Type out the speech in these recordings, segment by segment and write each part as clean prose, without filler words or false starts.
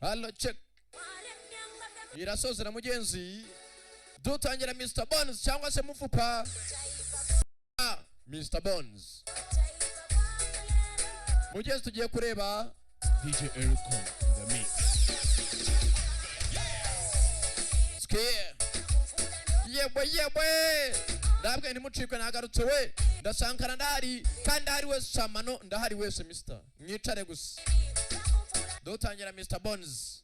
Hello check. Irasoza na mugenzi. Dutangira Mr. Bones cyangwa se Mufupa. Mr. Bones. Mugenzi tugiye kureba DJ Elcon in the mix. Scare. Yebwe. Ndabwe ntimucikwe nagarutse we. Ndasankana ndahari kandi hari wese samano ndahari wese Mr. Mwicare gusa. Dutangira Mr. Bones.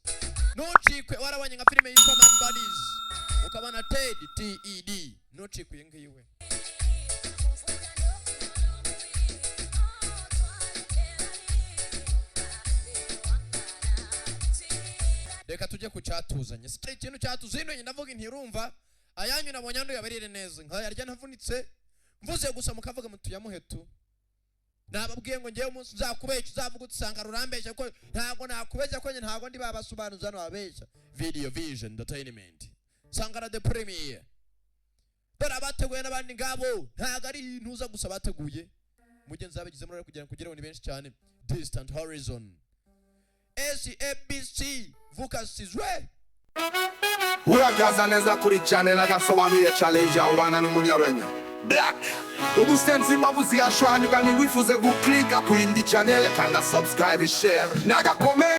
Nucikwe warabanye nka filime yitwa Mad Buddies. Ukabana Ted TED. Nucikwe ngiwe. Reka tujye ku cyatuzanye. Sitari ikintu cyatuzindanye ndavuga ntirumva. Ayanyu nabonye ando yabarire neza. Nka yarya ntavunitse. Mvuze gusa mukavuga mutuyamuhetu. Nababwiye ngo ngiye umunsi nzakubeshya uzavuga utsanga rurambeshya ko ntago nakubeshya ko ntago ndi babasobanuza no babeshya. Video Vision Entertainment. Sangara the Premier. Dora bateguye n'abandi ngabo. Ntago ari ntuza gusa bateguye. Mugenzi abagize muri kugira ngo ni benshi cyane. Distant Horizon. SABC Vukasizwe. Urakaza neza kuri channel agasobanuye challenge abana n'umunyarwenya Black ubusenzi mabuzi yashwanyuka ni wifuze guklika kuri ndi channel kandi subscribe share naga comment